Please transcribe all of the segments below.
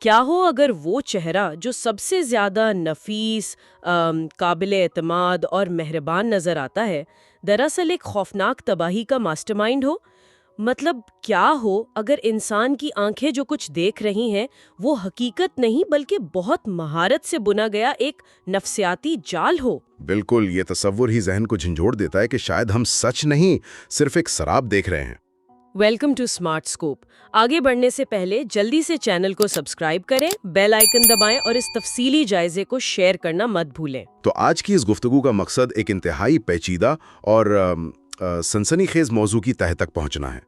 کیا ہو اگر وہ چہرہ جو سب سے زیادہ نفیس، قابل اعتماد اور مہربان نظر آتا ہے، دراصل ایک خوفناک تباہی کا ماسٹر مائنڈ ہو؟ مطلب کیا ہو اگر انسان کی آنکھیں جو کچھ دیکھ رہی ہیں وہ حقیقت نہیں بلکہ بہت مہارت سے بنا گیا ایک نفسیاتی جال ہو؟ بالکل، یہ تصور ہی ذہن کو جھنجھوڑ دیتا ہے کہ شاید ہم سچ نہیں، صرف ایک سراب دیکھ رہے ہیں۔ Welcome to smart scope. آگے بڑھنے سے پہلے جلدی سے چینل کو سبسکرائب کریں، بیل آئیکن دبائیں اور اس تفصیلی جائزے کو شیئر کرنا مت بھولیں۔ تو آج کی اس گفتگو کا مقصد ایک انتہائی پیچیدہ اور سنسنی خیز موضوع کی تہہ تک پہنچنا ہے۔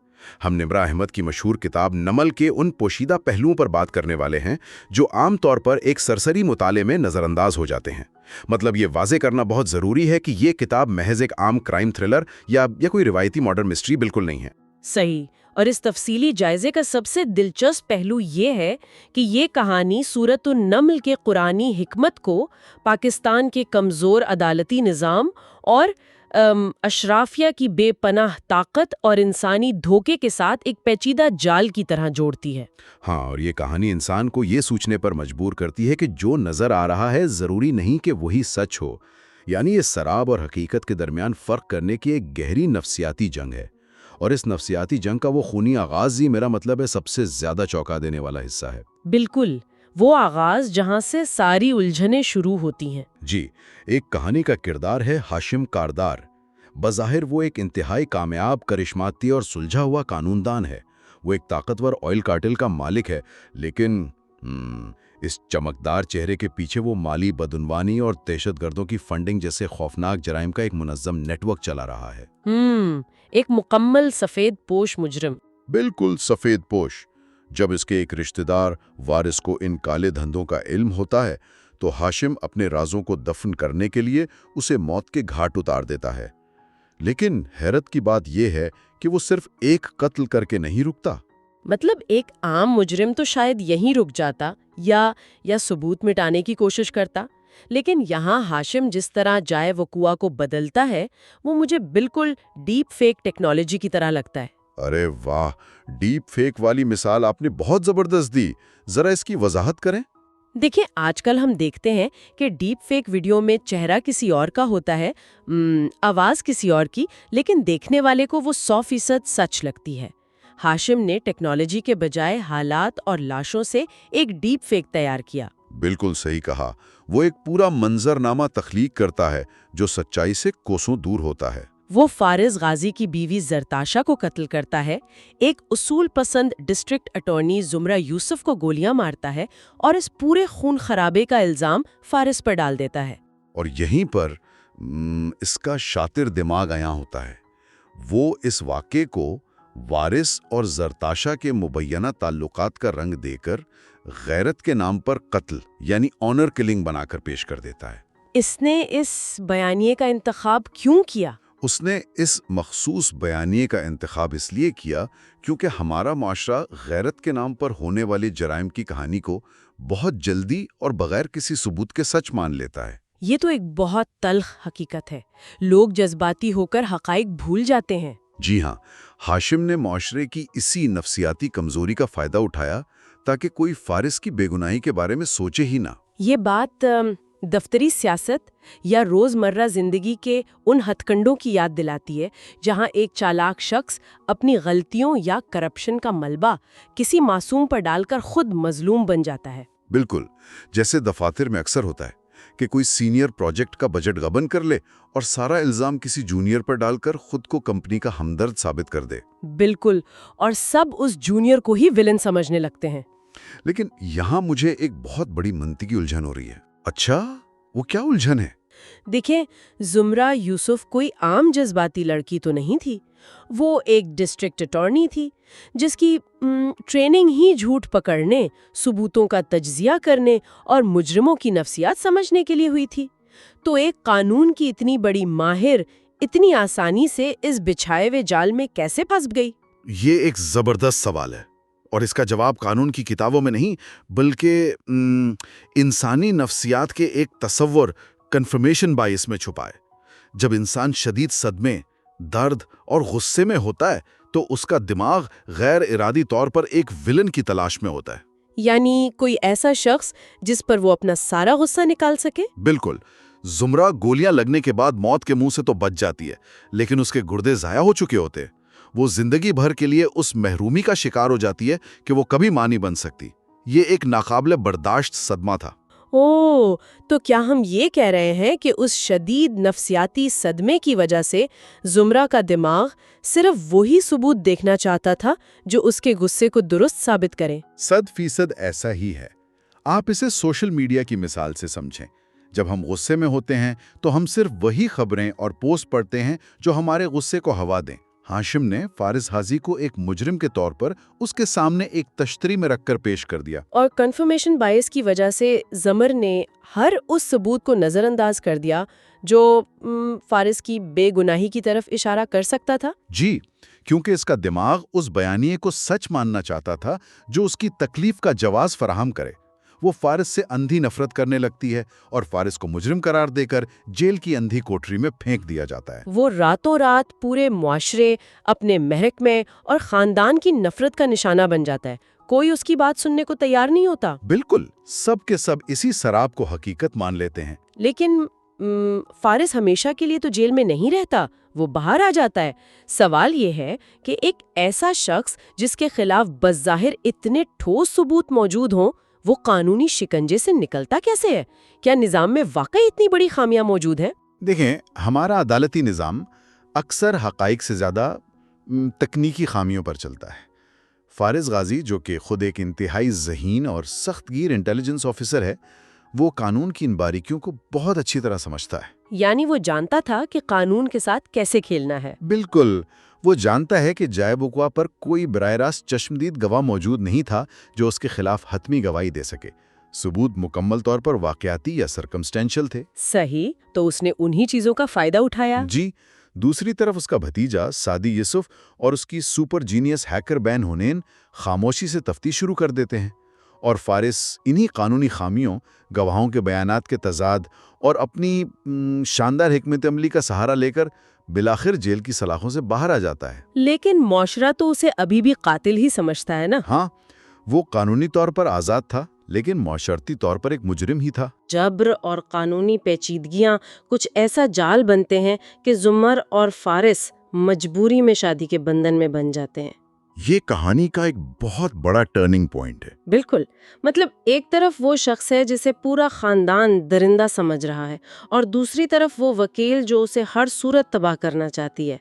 ہم نمرہ احمد کی مشہور کتاب نمل کے ان پوشیدہ پہلوؤں پر بات کرنے والے ہیں جو عام طور پر ایک سرسری مطالعے میں نظر انداز ہو جاتے ہیں۔ مطلب یہ واضح کرنا بہت ضروری ہے کہ یہ کتاب محض ایک عام کرائم تھرلر یا کوئی روایتی ماڈرن مسٹری بالکل نہیں ہے۔ صحیح، اور اس تفصیلی جائزے کا سب سے دلچسپ پہلو یہ ہے کہ یہ کہانی سورۃ النمل کے قرآنی حکمت کو پاکستان کے کمزور عدالتی نظام اور اشرافیہ کی بے پناہ طاقت اور انسانی دھوکے کے ساتھ ایک پیچیدہ جال کی طرح جوڑتی ہے۔ ہاں، اور یہ کہانی انسان کو یہ سوچنے پر مجبور کرتی ہے کہ جو نظر آ رہا ہے ضروری نہیں کہ وہی سچ ہو، یعنی یہ سراب اور حقیقت کے درمیان فرق کرنے کی ایک گہری نفسیاتی جنگ ہے۔ اور اس نفسیاتی جنگ کا وہ خونی آغاز ہی میرا مطلب ہے سب سے زیادہ چونکا دینے والا حصہ ہے۔ بالکل، وہ آغاز جہاں سے ساری الجھنیں شروع ہوتی ہیں۔ جی، ایک کہانی کا کردار ہے ہاشم کاردار۔ بظاہر وہ ایک انتہائی کامیاب، کرشماتی اور سلجھا ہوا قانون دان ہے۔ وہ ایک طاقتور آئل کارٹل کا مالک ہے، لیکن اس چمکدار چہرے کے پیچھے وہ مالی بدعنوانی اور دہشت گردوں کی فنڈنگ جیسے خوفناک جرائم کا ایک منظم نیٹ ورک چلا رہا ہے۔ ایک مکمل سفید پوش مجرم۔ بالکل سفید پوش۔ جب اس کے ایک رشتہ دار وارث کو ان کالے دھندوں کا علم ہوتا ہے تو ہاشم اپنے رازوں کو دفن کرنے کے لیے اسے موت کے گھاٹ اتار دیتا ہے۔ لیکن حیرت کی بات یہ ہے کہ وہ صرف ایک قتل کر کے نہیں رکتا۔ مطلب ایک عام مجرم تو شاید یہیں رک جاتا یا ثبوت مٹانے کی کوشش کرتا، لیکن یہاں ہاشم جس طرح جائے وقوع کو بدلتا ہے وہ مجھے بالکل ڈیپ فیک ٹیکنالوجی کی طرح لگتا ہے۔ ارے واہ، ڈیپ فیک والی مثال آپ نے بہت زبردست دی، ذرا اس کی وضاحت کریں۔ دیکھیں، آج کل ہم دیکھتے ہیں کہ ڈیپ فیک ویڈیو میں چہرہ کسی اور کا ہوتا ہے، آواز کسی اور کی، لیکن دیکھنے والے کو وہ 100% سچ لگتی ہے۔ ہاشم نے ٹیکنالوجی کے بجائے حالات اور لاشوں سے ایک ڈیپ فیک تیار کیا۔ بالکل صحیح کہا، وہ ایک پورا منظرنامہ تخلیق کرتا ہے جو سچائی سے کوسوں دور ہوتا ہے۔ وہ فارز غازی کی بیوی زرتاشا کو قتل کرتا ہے، ایک اصول پسند ڈسٹرکٹ اٹارنی زمرہ یوسف کو گولیاں مارتا ہے اور اس پورے خون خرابے کا الزام فارز پر ڈال دیتا ہے۔ اور یہیں پر اس کا شاطر دماغ آیا ہوتا ہے۔ وہ اس واقعے کو وارث اور زرتاشا کے مبینہ تعلقات کا رنگ دے کر غیرت کے نام پر قتل یعنی آنر کلنگ بنا کر پیش کر دیتا ہے۔ اس نے اس بیانیے کا انتخاب کیوں کیا؟ اس نے اس مخصوص بیانیے کا انتخاب اس لیے کیا کیونکہ ہمارا معاشرہ غیرت کے نام پر ہونے والی جرائم کی کہانی کو بہت جلدی اور بغیر کسی ثبوت کے سچ مان لیتا ہے۔ یہ تو ایک بہت تلخ حقیقت ہے، لوگ جذباتی ہو کر حقائق بھول جاتے ہیں۔ جی ہاں، ہاشم نے معاشرے کی اسی نفسیاتی کمزوری کا فائدہ اٹھایا تاکہ کوئی فارس کی بے گناہی کے بارے میں سوچے ہی نہ۔ یہ بات دفتری سیاست یا روزمرہ زندگی کے ان ہتھ کنڈوں کی یاد دلاتی ہے جہاں ایک چالاک شخص اپنی غلطیوں یا کرپشن کا ملبہ کسی معصوم پر ڈال کر خود مظلوم بن جاتا ہے۔ بالکل، جیسے دفاتر میں اکثر ہوتا ہے کہ کوئی سینئر پروجیکٹ کا بجٹ غبن کر لے اور سارا الزام کسی جونیئر پر ڈال کر خود کو کمپنی کا ہمدرد ثابت کر دے۔ بالکل، اور سب اس جونیئر کو ہی ویلن سمجھنے لگتے ہیں۔ لیکن یہاں مجھے ایک بہت بڑی منطقی الجھن ہو رہی ہے۔ اچھا، وہ کیا الجھن ہے؟ دیکھیں، زمرہ یوسف کوئی عام جذباتی لڑکی تو نہیں تھی، وہ ایک ڈسٹرکٹ اٹارنی تھی جس کی ٹریننگ ہی جھوٹ پکڑنے، ثبوتوں کا تجزیہ کرنے اور مجرموں کی نفسیات سمجھنے کے لیے ہوئی تھی۔ تو ایک قانون کی اتنی بڑی ماہر اتنی آسانی سے اس بچھائے ہوئے جال میں کیسے پھنس گئی؟ یہ ایک زبردست سوال ہے، اور اس کا جواب قانون کی کتابوں میں نہیں بلکہ انسانی نفسیات کے ایک تصور کنفرمیشن بائس میں چھپا ہے۔ جب انسان شدید صدمے، درد اور غصے میں ہوتا ہے تو اس کا دماغ غیر ارادی طور پر ایک ویلن کی تلاش میں ہوتا ہے۔ یعنی کوئی ایسا شخص جس پر وہ اپنا سارا غصہ نکال سکے؟ بالکل. زمرہ گولیاں لگنے کے بعد موت کے منہ سے تو بچ جاتی ہے، لیکن اس کے گردے ضائع ہو چکے ہوتے. وہ زندگی بھر کے لیے اس محرومی کا شکار ہو جاتی ہے کہ وہ کبھی ماں نہیں بن سکتی. یہ ایک ناقابل برداشت صدمہ تھا. اوہ، تو کیا ہم یہ کہہ رہے ہیں کہ اس شدید نفسیاتی صدمے کی وجہ سے زمرہ کا دماغ صرف وہی ثبوت دیکھنا چاہتا تھا جو اس کے غصے کو درست ثابت کریں؟ 100% ایسا ہی ہے. آپ اسے سوشل میڈیا کی مثال سے سمجھیں. جب ہم غصے میں ہوتے ہیں تو ہم صرف وہی خبریں اور پوسٹ پڑھتے ہیں جو ہمارے غصے کو ہوا دیں. ہاشم نے فارس حاجی کو ایک مجرم کے طور پر اس کے سامنے ایک تشتری میں رکھ کر پیش کر دیا. اور کنفرمیشن بائس کی وجہ سے زمر نے ہر اس ثبوت کو نظر انداز کر دیا جو فارس کی بے گناہی کی طرف اشارہ کر سکتا تھا. جی، کیونکہ اس کا دماغ اس بیانیے کو سچ ماننا چاہتا تھا جو اس کی تکلیف کا جواز فراہم کرے. وہ فارس سے اندھی نفرت کرنے لگتی ہے اور فارس کو مجرم قرار دے کر جیل کی اندھی کوٹری میں پھینک دیا جاتا ہے. وہ راتوں رات پورے معاشرے، اپنے محکمے اور خاندان کی نفرت کا نشانہ بن جاتا ہے. کوئی اس کی بات سننے کو تیار نہیں ہوتا. بالکل، سب کے سب اسی سراب کو حقیقت مان لیتے ہیں. لیکن فارس ہمیشہ کے لیے تو جیل میں نہیں رہتا، وہ باہر آ جاتا ہے. سوال یہ ہے کہ ایک ایسا شخص جس کے خلاف بظاہر اتنے ٹھوس ثبوت موجود ہوں، وہ قانونی شکنجے سے نکلتا کیسے ہے؟ کیا نظام میں واقعی اتنی بڑی خامیاں موجود ہیں؟ دیکھیں، ہمارا عدالتی نظام اکثر حقائق سے زیادہ تکنیکی خامیوں پر چلتا ہے. فارس غازی، جو کہ خود ایک انتہائی ذہین اور سخت گیر انٹیلیجنس آفیسر ہے، وہ قانون کی ان باریکیوں کو بہت اچھی طرح سمجھتا ہے. یعنی وہ جانتا تھا کہ قانون کے ساتھ کیسے کھیلنا ہے. بالکل، وہ جانتا ہے کہ جائے بکوا پر کوئی براہ راست چشمدید گواہ موجود نہیں تھا جو اس کے خلاف حتمی گواہی دے سکے. ثبوت مکمل طور پر واقعاتی یا سرکمسٹینشل تھے. صحیح، تو اس نے انہی چیزوں کا فائدہ اٹھایا. جی. دوسری طرف اس کا بھتیجا سعدی یوسف اور اس کی سپر جینیس ہیکر بین ہنین خاموشی سے تفتیش شروع کر دیتے ہیں، اور فارس انہی قانونی خامیوں، گواہوں کے بیانات کے تضاد اور اپنی شاندار حکمت عملی کا سہارا لے کر بالآخر جیل کی سلاخوں سے باہر آ جاتا ہے. لیکن معاشرہ تو اسے ابھی بھی قاتل ہی سمجھتا ہے نا. ہاں، وہ قانونی طور پر آزاد تھا لیکن معاشرتی طور پر ایک مجرم ہی تھا. جبر اور قانونی پیچیدگیاں کچھ ایسا جال بنتے ہیں کہ زمر اور فارس مجبوری میں شادی کے بندھن میں بن جاتے ہیں. یہ کہانی کا ایک بہت بڑا ٹرننگ پوائنٹ ہے. بالکل، مطلب ایک طرف وہ شخص ہے جسے پورا خاندان درندہ سمجھ رہا ہے، اور دوسری طرف وہ وکیل جو اسے ہر صورت تباہ کرنا چاہتی ہے.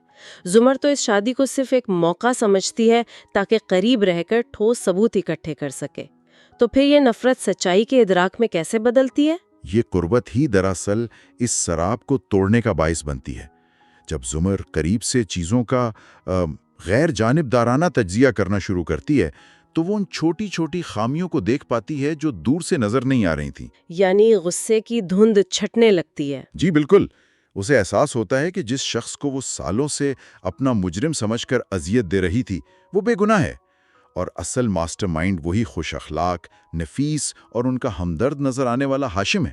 زمر تو اس شادی کو صرف ایک موقع سمجھتی ہے تاکہ قریب رہ کر ٹھوس ثبوت اکٹھے کر سکے. تو پھر یہ نفرت سچائی کے ادراک میں کیسے بدلتی ہے؟ یہ قربت ہی دراصل اس سراب کو توڑنے کا باعث بنتی ہے. جب زمر قریب سے چیزوں کا غیر جانبدارانہ تجزیہ کرنا شروع کرتی ہے تو وہ ان چھوٹی چھوٹی خامیوں کو دیکھ پاتی ہے جو دور سے نظر نہیں آ رہی تھیں. یعنی غصے کی دھند چھٹنے لگتی ہے. جی بالکل. اسے احساس ہوتا ہے کہ جس شخص کو وہ سالوں سے اپنا مجرم سمجھ کر اذیت دے رہی تھی وہ بے گناہ ہے، اور اصل ماسٹر مائنڈ وہی خوش اخلاق، نفیس اور ان کا ہمدرد نظر آنے والا ہاشم ہے.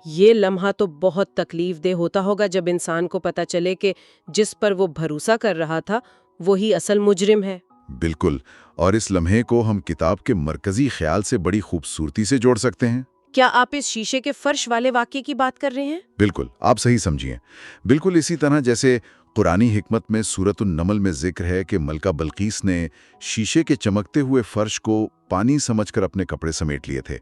یہ لمحہ تو بہت تکلیف دہ ہوتا ہوگا جب انسان کو پتہ چلے کہ جس پر وہ بھروسہ کر رہا تھا وہی اصل مجرم ہے. بالکل، اور اس لمحے کو ہم کتاب کے مرکزی خیال سے بڑی خوبصورتی سے جوڑ سکتے ہیں. کیا آپ اس شیشے کے فرش والے واقعے کی بات کر رہے ہیں؟ بالکل، آپ صحیح سمجھیے. بالکل اسی طرح جیسے قرآنی حکمت میں سورۃ النمل میں ذکر ہے کہ ملکہ بلقیس نے شیشے کے چمکتے ہوئے فرش کو پانی سمجھ کر اپنے کپڑے سمیٹ لیے تھے.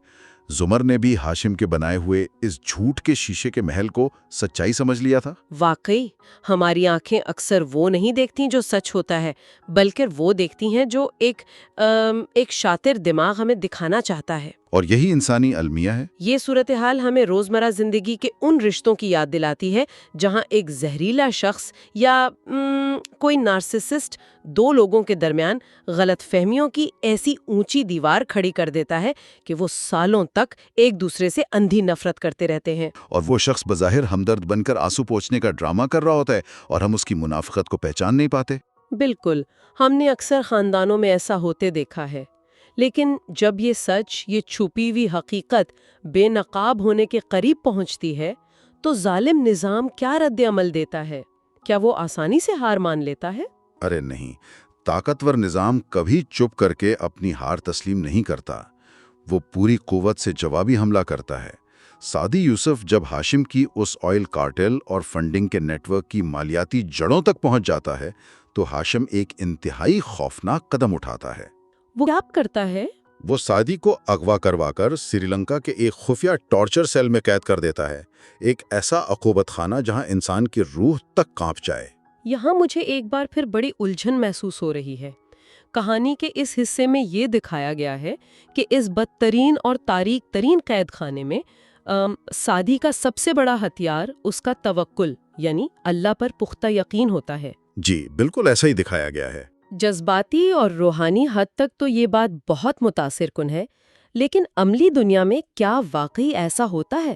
زمر نے بھی ہاشم کے بنائے ہوئے اس جھوٹ کے شیشے کے محل کو سچائی سمجھ لیا تھا. واقعی ہماری آنکھیں اکثر وہ نہیں دیکھتی جو سچ ہوتا ہے، بلکہ وہ دیکھتی ہیں جو ایک شاطر دماغ ہمیں دکھانا چاہتا ہے. اور یہی انسانی المیہ ہے. یہ صورتحال ہمیں روزمرہ زندگی کے ان رشتوں کی یاد دلاتی ہے جہاں ایک زہریلا شخص یا کوئی نارسسسٹ دو لوگوں کے درمیان غلط فہمیوں کی ایسی اونچی دیوار کھڑی کر دیتا ہے کہ وہ سالوں تک ایک دوسرے سے اندھی نفرت کرتے رہتے ہیں. اور وہ شخص بظاہر ہمدرد بن کر آنسو پوچھنے کا ڈرامہ کر رہا ہوتا ہے اور ہم اس کی منافقت کو پہچان نہیں پاتے. بالکل، ہم نے اکثر خاندانوں میں ایسا ہوتے دیکھا ہے. لیکن جب یہ سچ، یہ چھپی ہوئی حقیقت بے نقاب ہونے کے قریب پہنچتی ہے تو ظالم نظام کیا رد عمل دیتا ہے؟ کیا وہ آسانی سے ہار مان لیتا ہے؟ ارے نہیں، طاقتور نظام کبھی چپ کر کے اپنی ہار تسلیم نہیں کرتا. وہ پوری قوت سے جوابی حملہ کرتا ہے۔ سعدی یوسف جب ہاشم کی اس آئل کارٹل اور فنڈنگ کے نیٹ ورک کی مالیاتی جڑوں تک پہنچ جاتا ہے تو ہاشم ایک انتہائی خوفناک قدم اٹھاتا ہے۔ وہ کیا کرتا ہے؟ وہ سعدی کو اغوا کروا کر سری لنکا کے ایک خفیہ ٹارچر سیل میں قید کر دیتا ہے، ایک ایسا عقوبت خانہ جہاں انسان کی روح تک کانپ جائے۔ یہاں مجھے ایک بار پھر بڑی الجھن محسوس ہو رہی ہے۔ کہانی کے اس حصے میں یہ دکھایا گیا ہے کہ اس بدترین اور تاریک ترین قید خانے میں سعدی کا سب سے بڑا ہتھیار اس کا توکل یعنی اللہ پر پختہ یقین ہوتا ہے۔ جی بالکل ایسا ہی دکھایا گیا ہے۔ جذباتی اور روحانی حد تک تو یہ بات بہت متاثر کن ہے، لیکن عملی دنیا میں کیا واقعی ایسا ہوتا ہے؟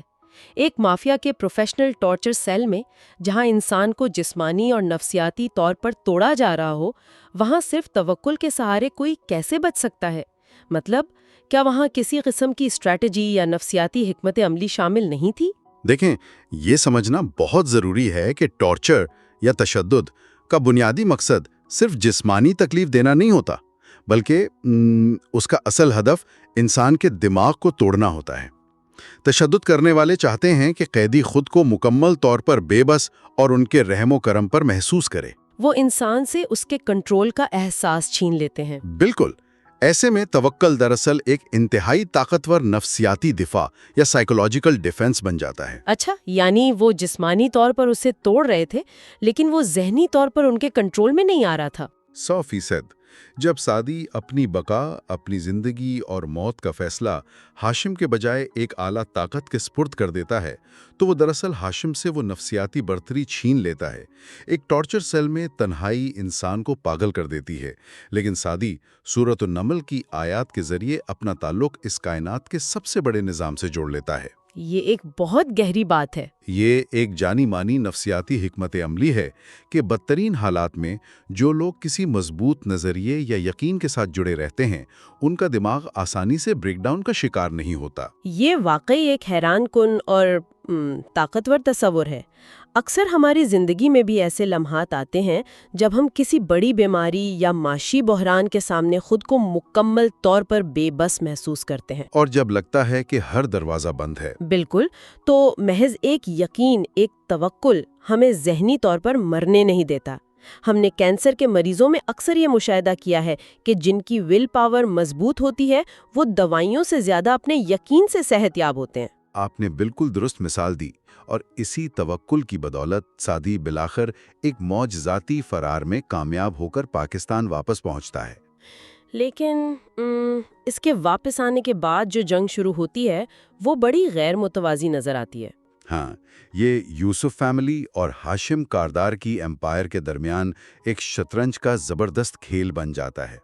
ایک مافیا کے پروفیشنل ٹارچر سیل میں جہاں انسان کو جسمانی اور نفسیاتی طور پر توڑا جا رہا ہو، وہاں صرف توکل کے سہارے کوئی کیسے بچ سکتا ہے؟ مطلب کیا وہاں کسی قسم کی اسٹریٹجی یا نفسیاتی حکمت عملی شامل نہیں تھی؟ دیکھیں، یہ سمجھنا بہت ضروری ہے کہ ٹارچر یا تشدد کا بنیادی مقصد صرف جسمانی تکلیف دینا نہیں ہوتا، بلکہ اس کا اصل ہدف انسان کے دماغ کو توڑنا ہوتا ہے۔ تشدد کرنے والے چاہتے ہیں کہ قیدی خود کو مکمل طور پر بے بس اور ان کے رحم و کرم پر محسوس کرے۔ وہ انسان سے اس کے کنٹرول کا احساس چھین لیتے ہیں۔ بالکل۔ ایسے میں توکل دراصل ایک انتہائی طاقتور نفسیاتی دفاع یا سائیکولوجیکل ڈیفنس بن جاتا ہے۔ اچھا، یعنی وہ جسمانی طور پر اسے توڑ رہے تھے، لیکن وہ ذہنی طور پر ان کے کنٹرول میں نہیں آ رہا تھا۔ 100%۔ جب سعدی اپنی بقا، اپنی زندگی اور موت کا فیصلہ ہاشم کے بجائے ایک اعلیٰ طاقت کے سپرد کر دیتا ہے تو وہ دراصل ہاشم سے وہ نفسیاتی برتری چھین لیتا ہے۔ ایک ٹارچر سیل میں تنہائی انسان کو پاگل کر دیتی ہے، لیکن سعدی سورۃ النمل کی آیات کے ذریعے اپنا تعلق اس کائنات کے سب سے بڑے نظام سے جوڑ لیتا ہے۔ یہ ایک بہت گہری بات ہے۔ یہ ایک جانی مانی نفسیاتی حکمت عملی ہے کہ بدترین حالات میں جو لوگ کسی مضبوط نظریے یا یقین کے ساتھ جڑے رہتے ہیں، ان کا دماغ آسانی سے بریک ڈاؤن کا شکار نہیں ہوتا۔ یہ واقعی ایک حیران کن اور طاقتور تصور ہے۔ اکثر ہماری زندگی میں بھی ایسے لمحات آتے ہیں جب ہم کسی بڑی بیماری یا معاشی بحران کے سامنے خود کو مکمل طور پر بے بس محسوس کرتے ہیں، اور جب لگتا ہے کہ ہر دروازہ بند ہے۔ بالکل، تو محض ایک یقین، ایک توکل ہمیں ذہنی طور پر مرنے نہیں دیتا۔ ہم نے کینسر کے مریضوں میں اکثر یہ مشاہدہ کیا ہے کہ جن کی ول پاور مضبوط ہوتی ہے وہ دوائیوں سے زیادہ اپنے یقین سے صحت یاب ہوتے ہیں۔ آپ نے بالکل درست مثال دی، اور اسی توکل کی بدولت سعدی بالآخر ایک معجزاتی فرار میں کامیاب ہو کر پاکستان واپس پہنچتا ہے۔ لیکن اس کے واپس آنے کے بعد جو جنگ شروع ہوتی ہے وہ بڑی غیر متوازی نظر آتی ہے۔ ہاں، یہ یوسف فیملی اور ہاشم کاردار کی امپائر کے درمیان ایک شطرنج کا زبردست کھیل بن جاتا ہے۔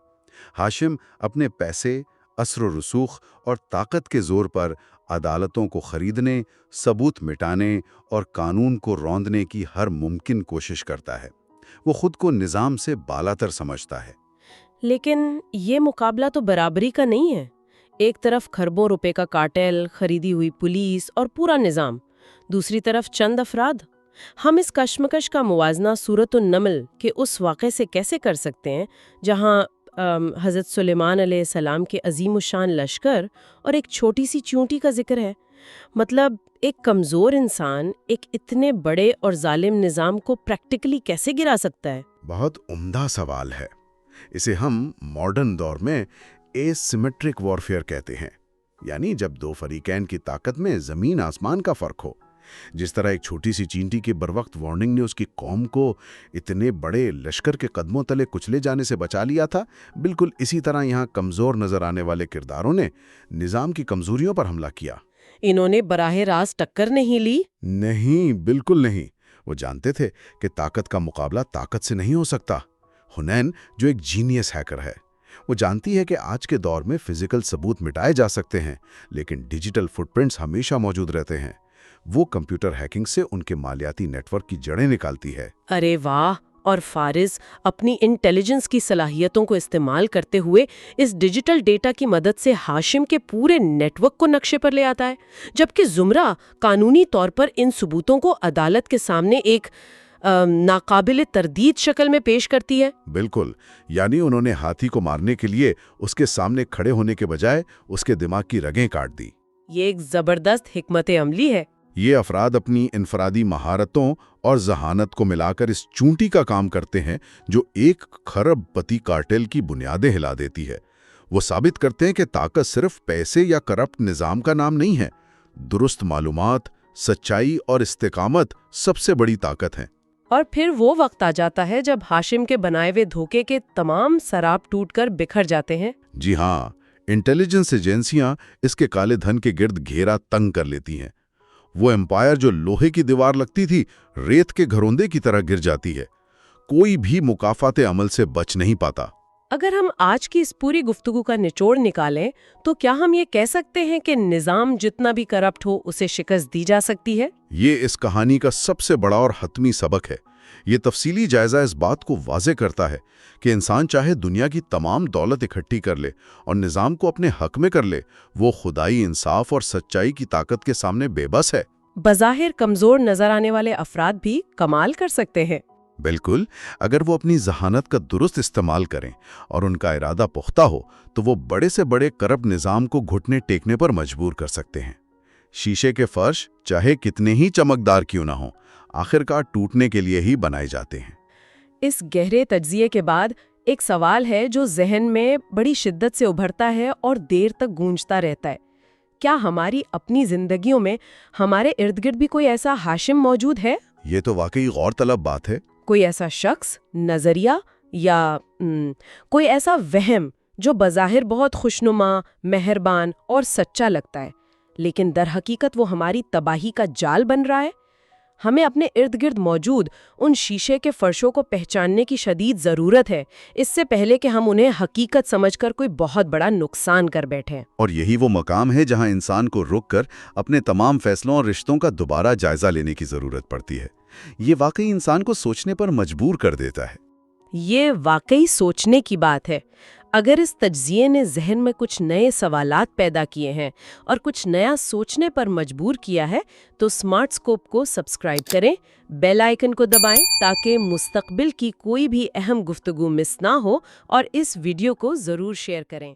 ہاشم اپنے پیسے، اثر و رسوخ اور طاقت کے زور پر عدالتوں کو خریدنے، ثبوت مٹانے اور قانون کو روندنے کی ہر ممکن کوشش کرتا ہے۔ وہ خود کو نظام سے بالاتر سمجھتا ہے۔ لیکن یہ مقابلہ تو برابری کا نہیں ہے۔ ایک طرف کھربوں روپے کا کارٹل، خریدی ہوئی پولیس اور پورا نظام، دوسری طرف چند افراد۔ ہم اس کشمکش کا موازنہ سورۃ النمل کے اس واقعے سے کیسے کر سکتے ہیں جہاں حضرت سلیمان علیہ السلام کے عظیم الشان لشکر اور ایک چھوٹی سی چونٹی کا ذکر ہے؟ مطلب ایک کمزور انسان ایک اتنے بڑے اور ظالم نظام کو پریکٹیکلی کیسے گرا سکتا ہے؟ بہت عمدہ سوال ہے۔ اسے ہم ماڈرن دور میں اے سیمیٹرک وارفیئر کہتے ہیں، یعنی جب دو فریقین کی طاقت میں زمین آسمان کا فرق ہو۔ جس طرح ایک چھوٹی سی چینٹی کے بروقت وارننگ نے اس کی قوم کو اتنے بڑے لشکر کے قدموں تلے کچلے جانے سے بچا لیا تھا، بالکل اسی طرح یہاں کمزور نظر آنے والے کرداروں نے نظام کی کمزوریوں پر حملہ کیا۔ انہوں نے براہ راست ٹکر نہیں لی؟ نہیں، بالکل نہیں۔ وہ جانتے تھے کہ طاقت کا مقابلہ طاقت سے نہیں ہو سکتا۔ حنین جو ایک جینیس ہیکر ہے، وہ جانتی ہے کہ آج کے دور میں فزیکل ثبوت مٹائے جا سکتے ہیں لیکن ڈیجیٹل فٹ پرنٹس ہمیشہ موجود رہتے ہیں۔ وہ کمپیوٹر ہیکنگ سے ان کے مالیاتی نیٹ ورک کی جڑیں نکالتی ہے۔ ارے واہ! اور فارز اپنی انٹیلیجنس کی صلاحیتوں کو استعمال کرتے ہوئے اس ڈیجیٹل ڈیٹا کی مدد سے ہاشم کے پورے نیٹ ورک کو نقشے پر لے آتا ہے، جبکہ زمرہ قانونی طور پر ان ثبوتوں کو عدالت کے سامنے ایک ناقابل تردید شکل میں پیش کرتی ہے۔ بالکل، یعنی انہوں نے ہاتھی کو مارنے کے لیے اس کے سامنے کھڑے ہونے کے بجائے اس کے دماغ کی رگیں کاٹ دی۔ یہ ایک زبردست حکمت عملی ہے۔ یہ افراد اپنی انفرادی مہارتوں اور ذہانت کو ملا کر اس چونٹی کا کام کرتے ہیں جو ایک خرب پتی کارٹل کی بنیادیں ہلا دیتی ہے۔ وہ ثابت کرتے ہیں کہ طاقت صرف پیسے یا کرپٹ نظام کا نام نہیں ہے، درست معلومات، سچائی اور استقامت سب سے بڑی طاقت ہیں۔ اور پھر وہ وقت آ جاتا ہے جب ہاشم کے بنائے ہوئے دھوکے کے تمام سراب ٹوٹ کر بکھر جاتے ہیں۔ جی ہاں، انٹیلیجنس ایجنسیاں اس کے کالے دھن کے گرد گھیرا تنگ کر لیتی ہیں۔ وہ امپائر جو لوہے کی دیوار لگتی تھی، ریت کے گھروندے کی طرح گر جاتی ہے۔ کوئی بھی مکافات عمل سے بچ نہیں پاتا۔ اگر ہم آج کی اس پوری گفتگو کا نچوڑ نکالیں تو کیا ہم یہ کہہ سکتے ہیں کہ نظام جتنا بھی کرپٹ ہو اسے شکست دی جا سکتی ہے؟ یہ اس کہانی کا سب سے بڑا اور حتمی سبق ہے۔ یہ تفصیلی جائزہ اس بات کو واضح کرتا ہے کہ انسان چاہے دنیا کی تمام دولت اکٹھی کر لے اور نظام کو اپنے حق میں کر لے، وہ خدائی انصاف اور سچائی کی طاقت کے سامنے بے بس ہے۔ بظاہر کمزور نظر آنے والے افراد بھی کمال کر سکتے ہیں۔ بالکل، اگر وہ اپنی ذہانت کا درست استعمال کریں اور ان کا ارادہ پختہ ہو تو وہ بڑے سے بڑے کرپٹ نظام کو گھٹنے ٹیکنے پر مجبور کر سکتے ہیں۔ شیشے کے فرش چاہے کتنے ہی چمکدار کیوں نہ ہوں، آخرکار ٹوٹنے کے لیے ہی بنائے جاتے ہیں۔ اس گہرے تجزیے کے بعد ایک سوال ہے جو ذہن میں بڑی شدت سے ابھرتا ہے اور دیر تک گونجتا رہتا ہے۔ کیا ہماری اپنی زندگیوں میں ہمارے ارد گرد بھی کوئی ایسا ہاشم موجود ہے؟ یہ تو واقعی غور طلب بات ہے۔ کوئی ایسا شخص، نظریہ یا کوئی ایسا وہم جو بظاہر بہت خوشنما، مہربان اور سچا لگتا ہے، لیکن در حقیقت وہ ہماری تباہی کا جال بن رہا ہے؟ ہمیں اپنے ارد گرد موجود ان شیشے کے فرشوں کو پہچاننے کی شدید ضرورت ہے، اس سے پہلے کہ ہم انہیں حقیقت سمجھ کر کوئی بہت بڑا نقصان کر بیٹھیں۔ اور یہی وہ مقام ہے جہاں انسان کو رک کر اپنے تمام فیصلوں اور رشتوں کا دوبارہ جائزہ لینے کی ضرورت پڑتی ہے۔ یہ واقعی انسان کو سوچنے پر مجبور کر دیتا ہے۔ یہ واقعی سوچنے کی بات ہے۔ اگر اس تجزیے نے ذہن میں کچھ نئے سوالات پیدا کیے ہیں اور کچھ نیا سوچنے پر مجبور کیا ہے تو سمارٹ اسکوپ کو سبسکرائب کریں، بیل آئیکن کو دبائیں تاکہ مستقبل کی کوئی بھی اہم گفتگو مس نہ ہو، اور اس ویڈیو کو ضرور شیئر کریں۔